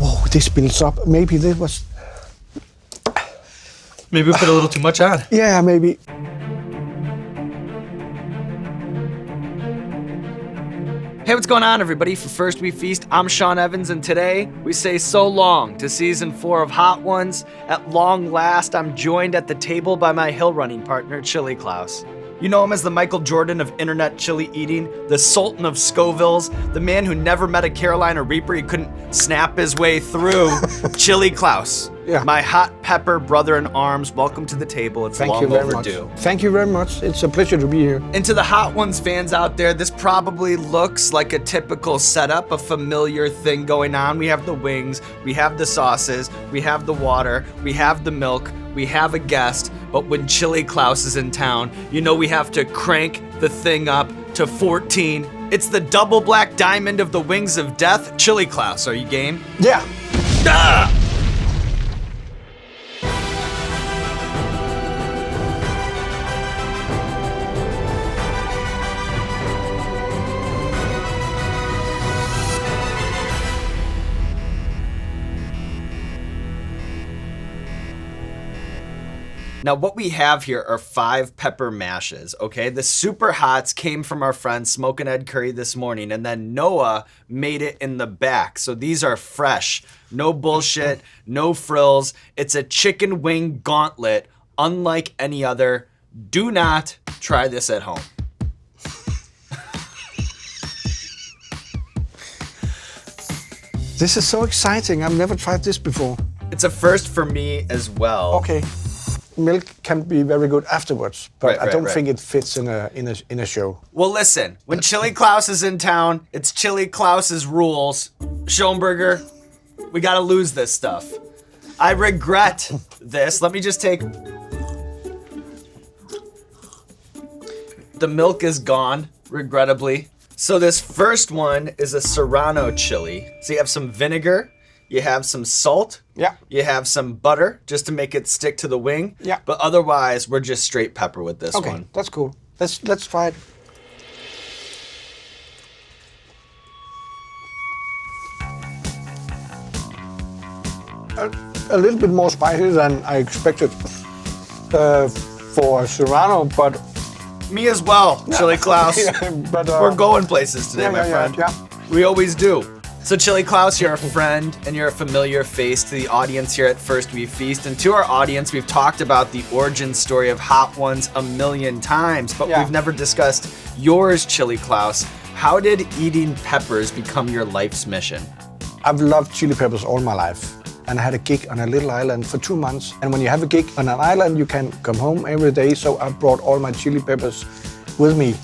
Whoa, this builds up. Maybe this was... Maybe we put a little too much on. Yeah, maybe. Hey, what's going on, everybody? For First We Feast, I'm Sean Evans, and today we say so long to season 4 of Hot Ones. At long last, I'm joined at the table by my hill running partner, Chili Klaus. You know him as the Michael Jordan of internet chili eating, the Sultan of Scovilles, the man who never met a Carolina Reaper he couldn't snap his way through, Chili Klaus. Yeah. My hot pepper brother in arms, welcome to the table. It's long overdue. Thank you very much. It's a pleasure to be here. And to the Hot Ones fans out there, this probably looks like a typical setup, a familiar thing going on. We have the wings, we have the sauces, we have the water, we have the milk, we have a guest, but when Chili Klaus is in town, you know we have to crank the thing up to 14. It's the double black diamond of the wings of death. Chili Klaus, are you game? Yeah. Ah! Now, what we have here are 5 pepper mashes, okay? The super hots came from our friend Smokin' Ed Curry this morning, and then Noah made it in the back. So these are fresh, no bullshit, no frills. It's a chicken wing gauntlet, unlike any other. Do not try this at home. This is so exciting. I've never tried this before. It's a first for me as well. Okay. Milk can be very good afterwards, but I don't think it fits in a show. Well, listen, when Chili Klaus is in town, it's Chili Klaus's rules. Schoenberger, we gotta lose this stuff. I regret this. Let me just take... The milk is gone, regrettably. So this first one is a Serrano chili. So you have some vinegar, you have some salt, yeah. You have some butter just to make it stick to the wing. Yeah. But otherwise, we're just straight pepper with this one. Okay, that's cool. Let's try it. A little bit more spicy than I expected for Serrano, but... Me as well, Chili Klaus. Yeah, but, we're going places today, my friend. Yeah. We always do. So Chili Klaus, you're a friend and you're a familiar face to the audience here at First We Feast. And to our audience, we've talked about the origin story of Hot Ones a million times, but we've never discussed yours, Chili Klaus. How did eating peppers become your life's mission? I've loved chili peppers all my life. And I had a gig on a little island for 2 months. And when you have a gig on an island, you can come home every day. So I brought all my chili peppers with me.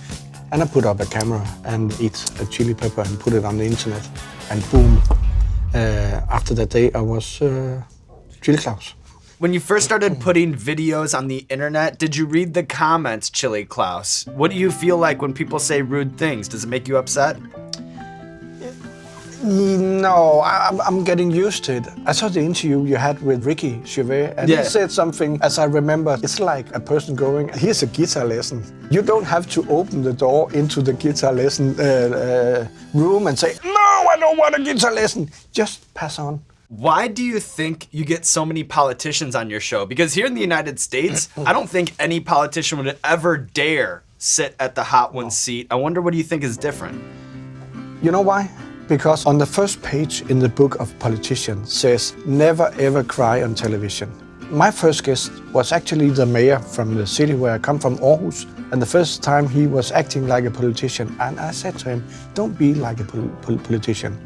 And I put up a camera and eat a chili pepper and put it on the internet. And boom, after that day, I was Chili Klaus. When you first started putting videos on the internet, did you read the comments, Chili Klaus? What do you feel like when people say rude things? Does it make you upset? No, I'm getting used to it. I saw the interview you had with Ricky Gervais, and he said something, as I remember, it's like a person going, here's a guitar lesson. You don't have to open the door into the guitar lesson room and say, no, I don't want a guitar lesson. Just pass on. Why do you think you get so many politicians on your show? Because here in the United States, I don't think any politician would ever dare sit at the Hot Ones seat. I wonder, what do you think is different? You know why? Because on the first page in the book of politicians says, never ever cry on television. My first guest was actually the mayor from the city where I come from, Aarhus. And the first time he was acting like a politician. And I said to him, don't be like a politician.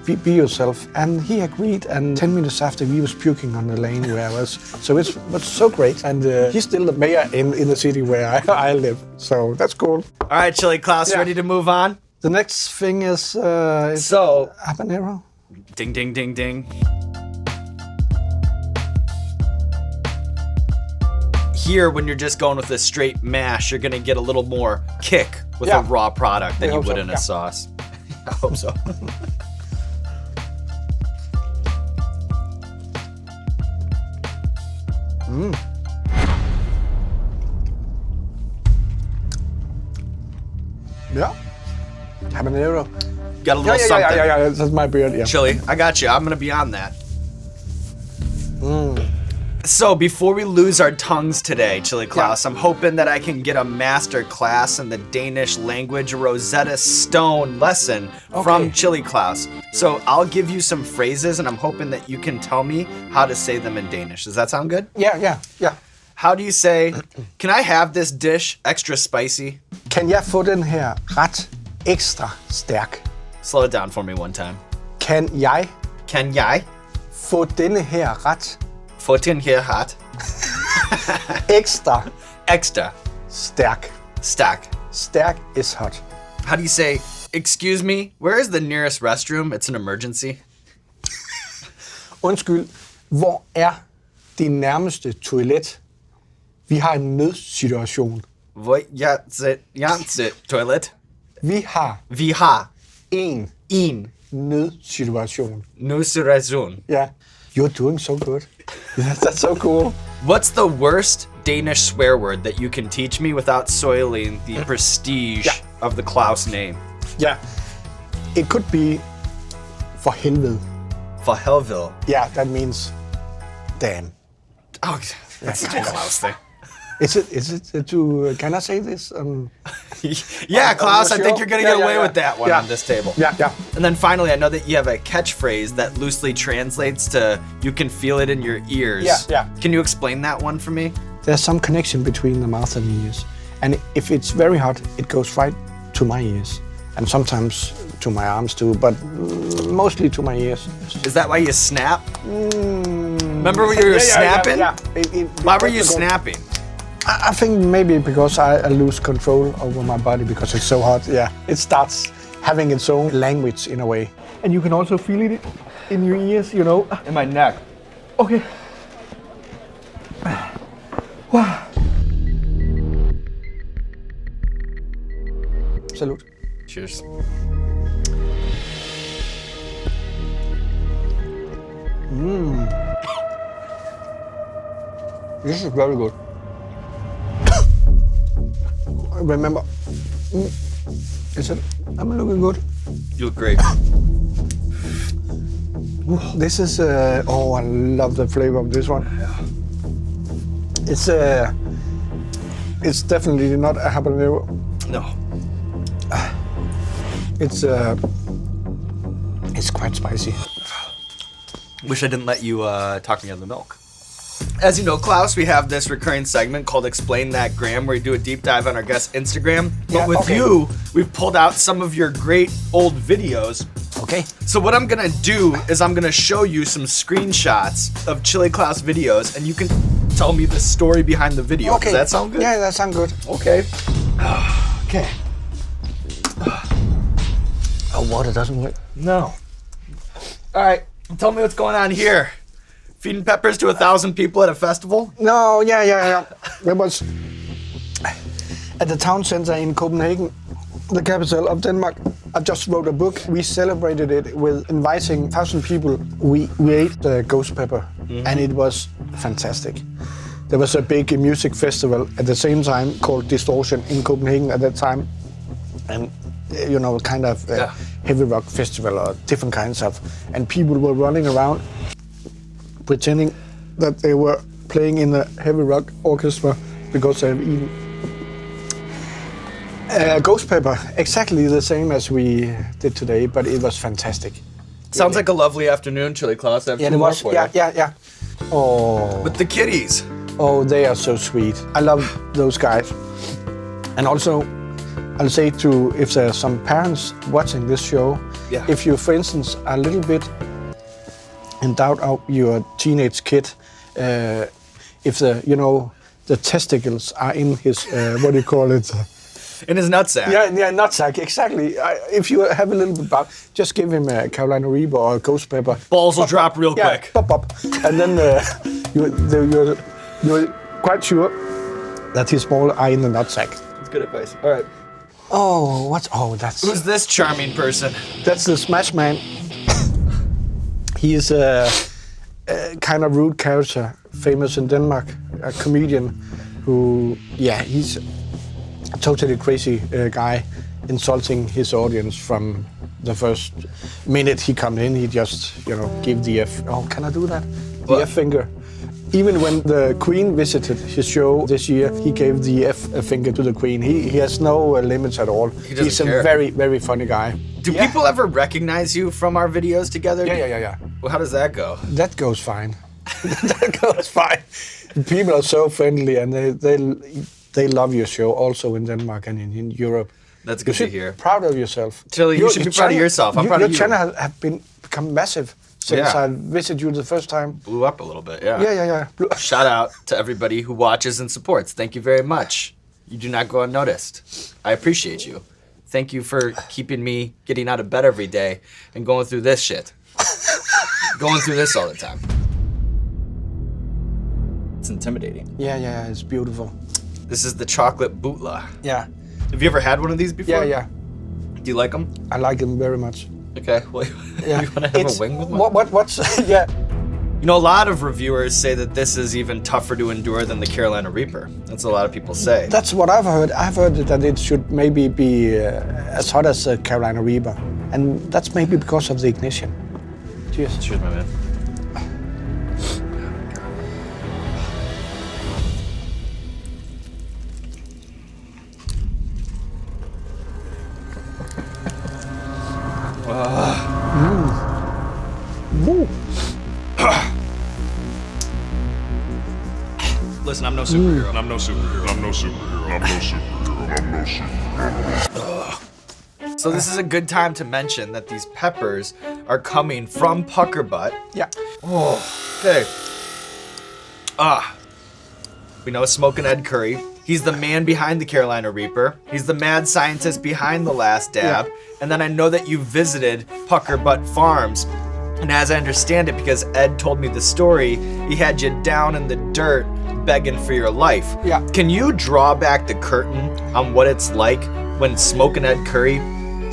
Be yourself. And he agreed. And 10 minutes after, he was puking on the lane where I was. So it was so great. And he's still the mayor in the city where I live. So that's cool. All right, Chili Klaus, ready to move on? The next thing is habanero. Ding, ding, ding, ding. Here, when you're just going with a straight mash, you're gonna get a little more kick with a raw product than you would in a sauce. I hope so. Yeah. Habanero. got a little something. Yeah. That's my beard. Yeah. Chili, I got you. I'm gonna be on that. So before we lose our tongues today, Chili Klaus, I'm hoping that I can get a master class in the Danish language Rosetta Stone lesson from Chili Klaus. So I'll give you some phrases, and I'm hoping that you can tell me how to say them in Danish. Does that sound good? Yeah. How do you say, can I have this dish extra spicy? Kan jeg få den her ret ekstra stærk? Slow it down for me one time. Kan jeg få denne her ret den her ret ekstra stærk? Stærk is hot. How do you say, excuse me, where is the nearest restroom? It's an emergency. Undskyld, hvor er det nærmeste toilet? Vi har en nødsituation. Hvor er toilet? Vi har en nødsituation. Nødsituation. Yeah. You're doing so good. Yes, that's so cool. What's the worst Danish swear word that you can teach me without soiling the prestige of the Klaus name? Yeah. It could be for helvede. For helvede. Yeah, that means damn. Oh, that's such a Klaus thing. Is it can I say this? Yeah, Klaus, I think you're going to get away with that one Yeah. on this table. Yeah. And then finally, I know that you have a catchphrase that loosely translates to, you can feel it in your ears. Yeah. Can you explain that one for me? There's some connection between the mouth and the ears. And if it's very hot, it goes right to my ears. And sometimes to my arms too, but mostly to my ears. Is that why you snap? Remember when you were snapping? Yeah. Why were you snapping? I think maybe because I lose control over my body because it's so hot. Yeah, it starts having its own language in a way. And you can also feel it in your ears, you know. In my neck. Okay. Wow. Salute. Cheers. This is very good. Remember, I'm looking good. You look great. This is, I love the flavor of this one. It's definitely not a habanero. No. It's quite spicy. Wish I didn't let you talk me out of the milk. As you know, Klaus, we have this recurring segment called Explain That Gram, where we do a deep dive on our guest's Instagram. But with you, we've pulled out some of your great old videos. Okay. So what I'm gonna do is I'm gonna show you some screenshots of Chili Klaus videos, and you can tell me the story behind the video. Okay. Does that sound good? Yeah, that sounds good. Okay. Okay. Oh, water doesn't work. No. All right. Tell me what's going on here. Feeding peppers to 1,000 people at a festival? No, yeah. It was at the town center in Copenhagen, the capital of Denmark. I just wrote a book. We celebrated it with inviting 1,000 people. We ate the ghost pepper, and it was fantastic. There was a big music festival at the same time called Distortion in Copenhagen at that time, and kind of heavy rock festival or different kinds of, and people were running around pretending that they were playing in the heavy rock orchestra because they've eaten ghost pepper, exactly the same as we did today, but it was fantastic. Sounds like a lovely afternoon, Chili Klaus. I have two more for you. Yeah. Oh. With the kitties. Oh, they are so sweet. I love those guys. And also, I'll say if there are some parents watching this show, if you, for instance, are a little bit in doubt of your teenage kid, if the testicles are in his, what do you call it? In his nutsack. Yeah, nutsack, exactly. If you have a little bit about, just give him a Carolina Reaper or a ghost pepper. Balls will drop real quick. Pop. And then you're quite sure that his balls are in the nutsack. That's good advice. All right. That's... Who's this charming person? That's the Smash Man. He is a kind of rude character, famous in Denmark, a comedian who, he's a totally crazy guy, insulting his audience from The first minute he come in, he just, give the F. Oh, can I do that? The What? F finger. Even when the Queen visited his show this year, he gave the F finger to the Queen. He has no limits at all. He's a very, very funny guy. Do people ever recognize you from our videos together? Yeah. Well, how does that go? That goes fine. That goes fine. People are so friendly, and they love your show also in Denmark and in Europe. That's good to hear. Proud of yourself. Chili, you should be proud of yourself. I'm proud of you. Your channel have become massive since I visited you the first time. Blew up a little bit, yeah. Yeah. Shout out to everybody who watches and supports. Thank you very much. You do not go unnoticed. I appreciate you. Thank you for keeping me getting out of bed every day and going through this shit. Going through this all the time. It's intimidating. Yeah, it's beautiful. This is the Chocolate Bhutlah. Yeah. Have you ever had one of these before? Yeah. Do you like them? I like them very much. Okay, well, you want to have a wing with me? What's, yeah. You know, a lot of reviewers say that this is even tougher to endure than the Carolina Reaper. That's what a lot of people say. That's what I've heard. I've heard that it should maybe be as hot as the Carolina Reaper. And that's maybe because of the ignition. Cheers. Cheers, my man. Listen, I'm no superhero. I'm no superhero. So this is a good time to mention that these peppers are coming from Pucker Butt. Yeah. Oh, okay. We know Smokin' Ed Curry. He's the man behind the Carolina Reaper. He's the mad scientist behind The Last Dab. Yeah. And then I know that you visited Pucker Butt Farms. And as I understand it, because Ed told me the story, he had you down in the dirt begging for your life. Yeah. Can you draw back the curtain on what it's like when Smokin' Ed Curry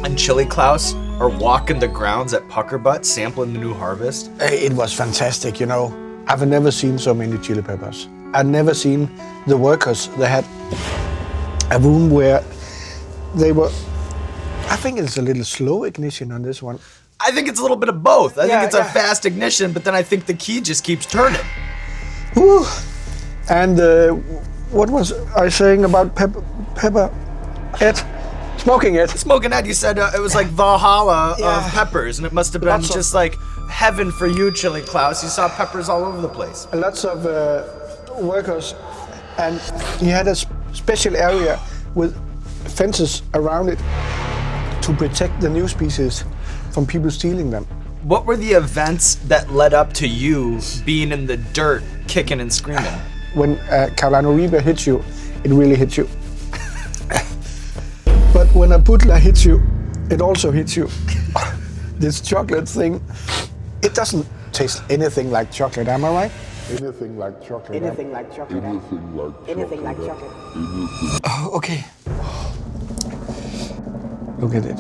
and Chili Klaus are walking the grounds at Pucker Butt sampling the new harvest? It was fantastic, I've never seen so many chili peppers. I've never seen the workers. They had a room where they were... I think it's a little slow ignition on this one. I think it's a little bit of both. I think it's a yeah. fast ignition, but then I think the key just keeps turning. Woo. And what was I saying about pepper? Ed? Smoking it. Smokin' Ed, you said it was like Valhalla of peppers, and it must have been Lots of- just like heaven for you, Chili Klaus. You saw peppers all over the place. Lots of workers, and he had a special area with fences around it to protect the new species from people stealing them. What were the events that led up to you being in the dirt, kicking and screaming? When Carolina Reaper hits you, it really hits you. But when a Bhutlah hits you, it also hits you. This chocolate thing, it doesn't taste anything like chocolate, am I right? Anything like chocolate. Anything like chocolate. Anything like chocolate. Oh, okay. Look at it.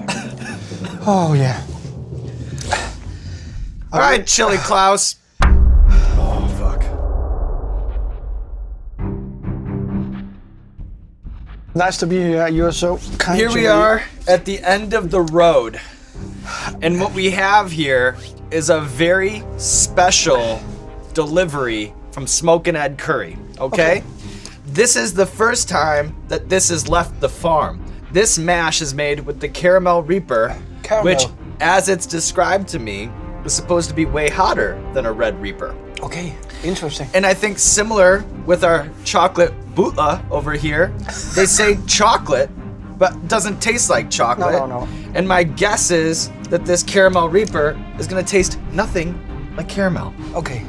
Oh, yeah. All right, Chili Klaus. Oh, fuck. Nice to be here. You're so kind Here to we me. are at the end of the road. And what we have here is a very special delivery from Smokin' Ed Curry, okay? This is the first time that this has left the farm. This mash is made with the Caramel Reaper, Caramel. which, as it's described to me, is supposed to be way hotter than a Red Reaper. Okay, interesting. And I think similar with our Chocolate Bhutlah over here, they say chocolate, but doesn't taste like chocolate. No. And my guess is that this Caramel Reaper is gonna taste nothing like caramel. Okay.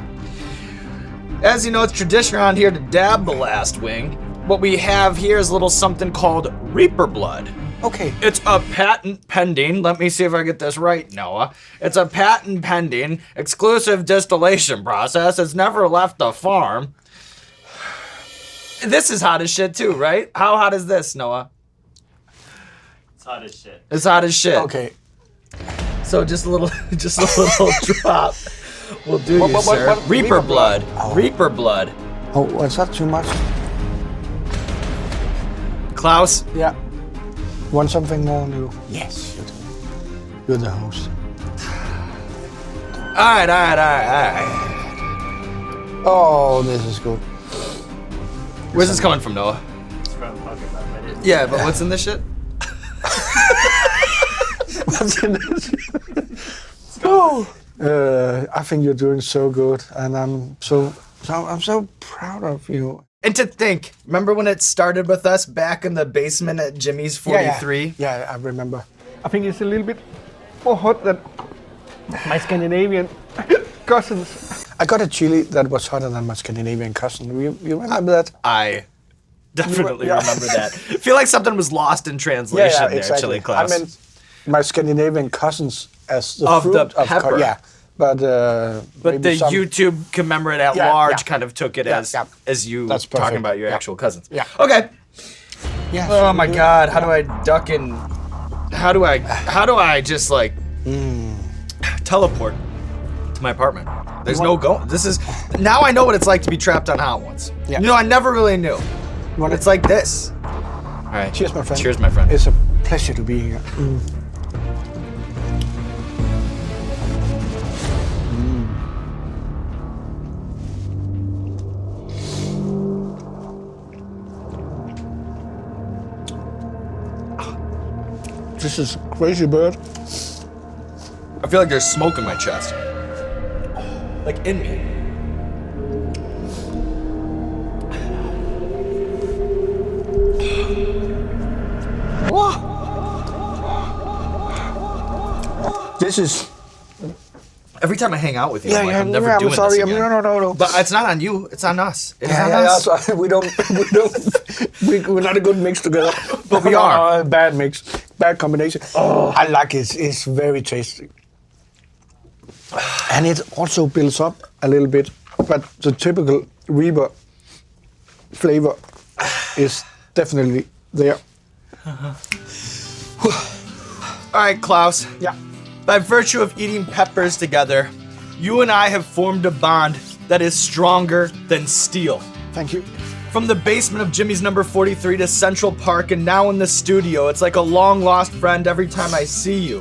As you know, it's tradition around here to dab the last wing. What we have here is a little something called Reaper Blood. Okay. It's a patent pending, let me see if I get this right, Noah. It's a patent pending, exclusive distillation process. It's never left the farm. This is hot as shit too, right? How hot is this, Noah? It's hot as shit. It's hot as shit. Okay. So just a little drop will do you, What- sir. what- Reaper Reaper blood. blood. Oh. Reaper blood. Oh, was that too much? Klaus, Yeah. Want something more new? Yes, you do. You're the host. All right. Oh, this is good. Where's this coming from, Noah? It's from Reddit. Yeah, but what's in this shit? What's in this? Oh, I think you're doing so good, and I'm so proud of you. And to think, remember when it started with us back in the basement at Jimmy's 43? Yeah, I remember. I think it's a little bit more hot than my Scandinavian cousins. I got a chili that was hotter than my Scandinavian cousin. You remember that? I definitely remember that. I feel like something was lost in translation there, exactly. Chili Klaus. I meant my Scandinavian cousins as the Of fruit the pepper. but the YouTube commemorate at large kind of took it as you That's talking perfect. about your actual cousins. Yeah. Okay. Yes. Oh my God! How do I duck in? How do I just like teleport to my apartment? There's no going. This is now I know what it's like to be trapped on Hot Ones. Yeah. You know, I never really knew. wanna- It's like this. All right. Cheers, my friend. Cheers, my friend. It's a pleasure to be here. This is crazy, bird. I feel like there's smoke in my chest. Like in me. This is. Every time I hang out with you, I'm like, I'm never doing I'm sorry. this again. No. But it's not on you. It's on us. It is on us. So we're not a good mix together. But we are. Bad mix, bad combination. Oh, I like it. It's very tasty, and it also builds up a little bit. But the typical Reaper flavor is definitely there. All right, Klaus. Yeah. By virtue of eating peppers together, you and I have formed a bond that is stronger than steel. Thank you. From the basement of Jimmy's number 43 to Central Park and now in the studio, it's like a long-lost friend every time I see you.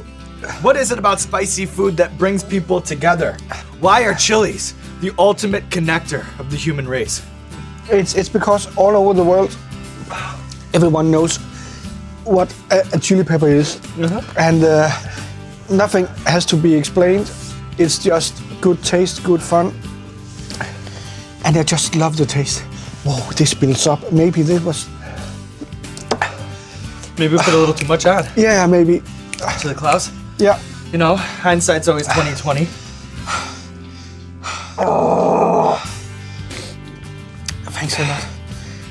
What is it about spicy food that brings people together? Why are chilies the ultimate connector of the human race? It's because all over the world, everyone knows what a chili pepper is, and nothing has to be explained. It's just good taste, good fun, and I just love the taste. Whoa, this builds up. Maybe this was. Maybe we put a little too much on. Yeah, maybe. Chili Klaus? Yeah. You know, hindsight's always 20/20. Thanks a lot,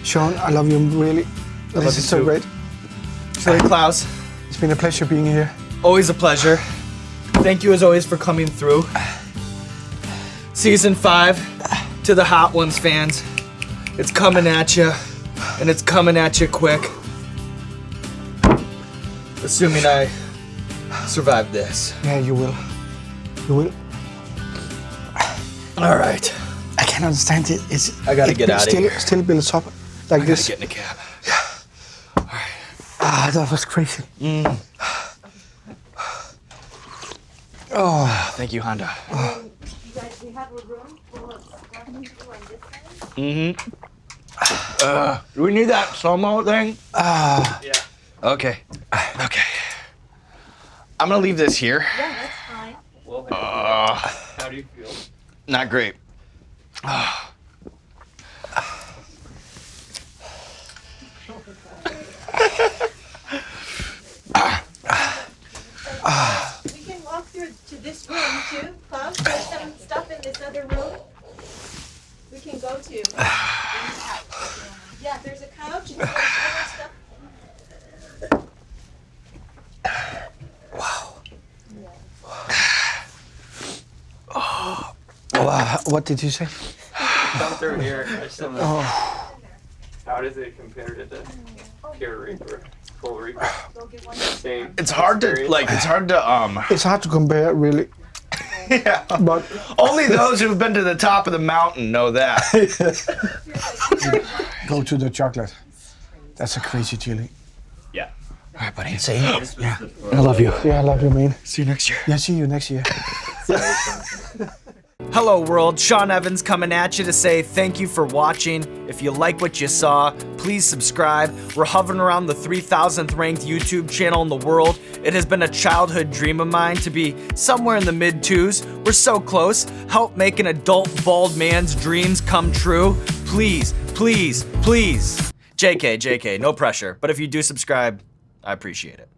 Sean. I love you really. love This you is so too. great. Chili Klaus, It's been a pleasure being here. always a pleasure. Thank you as always for coming through. Season 5 to the Hot Ones fans. It's coming at you, and it's coming at you quick. Assuming I survive this. Yeah, you will. You will. All right. I can't understand it. I gotta get outta still, here. Still builds up like I gotta this. get in a cab. Ah, that was crazy. Thank you, Honda. You guys, we have a room full of stuff to do on this side. Do we need that slow-mo thing? Yeah. Okay. Okay. I'm gonna leave this here. Yeah, that's fine. Well, how do you feel? Not great. We can walk through to this room too, Klaus. There's some stuff in this other room we can go to. Yeah, there's a couch and there's other stuff. What did you say? Come through here. I just don't know. How does it compare to the pure Reaper, full Reaper? Go get one. Same. It's hard to It's hard to compare, really. Yeah. But Only those who've been to the top of the mountain know that. go to the chocolate. That's a crazy chili. Yeah. All right, buddy. See you. Yeah. I love you. Yeah, I love you, man. See you next year. Yeah, see you next year. Hello world, Sean Evans coming at you to say thank you for watching. If you like what you saw, please subscribe. We're hovering around the 3,000th ranked YouTube channel in the world. It has been a childhood dream of mine to be somewhere in the mid-2s. We're so close. Help make an adult bald man's dreams come true. Please, please, please. JK, no pressure. But if you do subscribe, I appreciate it.